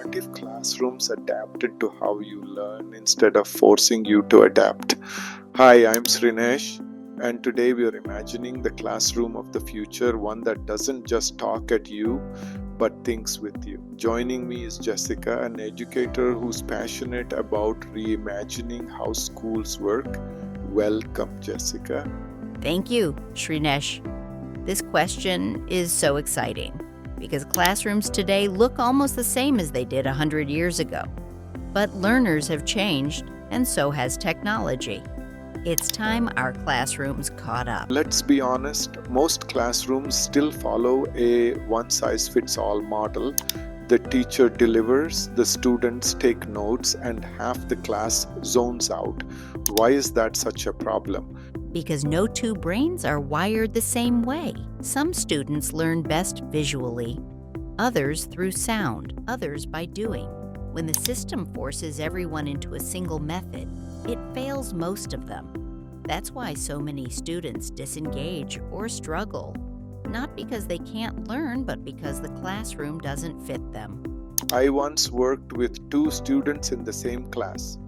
What if classrooms adapted to how you learn instead of forcing you to adapt? Hi, I'm Srinesh, and today we are imagining the classroom of the future, one that doesn't just talk at you but thinks with you. Joining me is Jessica, an educator who's passionate about reimagining how schools work. Welcome, Jessica. Thank you, Srinesh. This question is so exciting because classrooms today look almost the same as they did 100 years ago. But learners have changed, and so has technology. It's time our classrooms caught up. Let's be honest, most classrooms still follow a one-size-fits-all model. The teacher delivers, the students take notes, and half the class zones out. Why is that such a problem? Because no two brains are wired the same way. Some students learn best visually, others through sound, others by doing. When the system forces everyone into a single method, it fails most of them. That's why so many students disengage or struggle, not because they can't learn, but because the classroom doesn't fit them. I once worked with two students in the same class.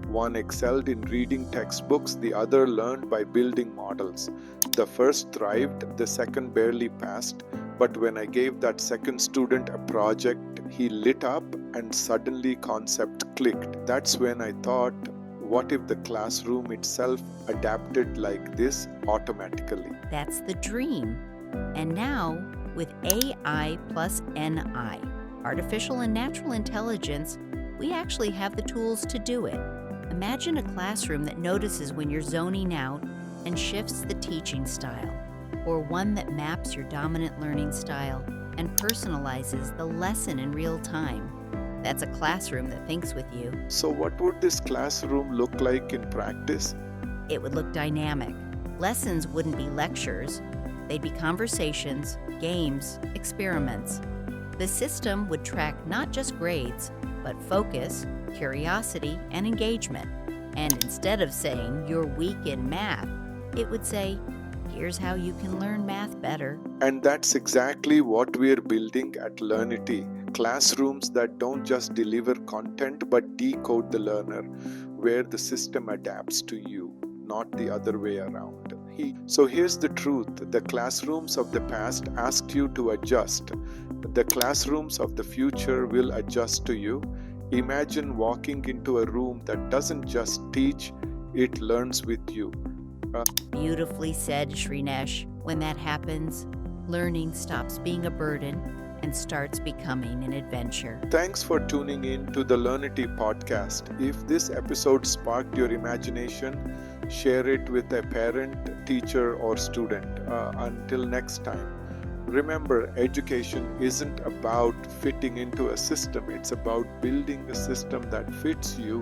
One excelled in reading textbooks, the other learned by building models. The first thrived, the second barely passed, but when I gave that second student a project, he lit up and suddenly concept clicked. That's when I thought, what if the classroom itself adapted like this automatically? That's the dream. And now, with AI plus NI, artificial and natural intelligence, we actually have the tools to do it. Imagine a classroom that notices when you're zoning out and shifts the teaching style, or one that maps your dominant learning style and personalizes the lesson in real time. That's a classroom that thinks with you. So what would this classroom look like in practice? It would look dynamic. Lessons wouldn't be lectures. They'd be conversations, games, experiments. The system would track not just grades, but focus, curiosity, and engagement. And instead of saying, you're weak in math, it would say, here's how you can learn math better. And that's exactly what we're building at Learnity. Classrooms that don't just deliver content but decode the learner, where the system adapts to you, not the other way around. So here's the truth. The classrooms of the past asked you to adjust. The classrooms of the future will adjust to you. Imagine walking into a room that doesn't just teach, it learns with you. Beautifully said, Srinesh. When that happens, learning stops being a burden and starts becoming an adventure. Thanks for tuning in to the Learnity podcast. If this episode sparked your imagination, share it with a parent, teacher, or student. Until next time, remember, education isn't about fitting into a system, it's about building a system that fits you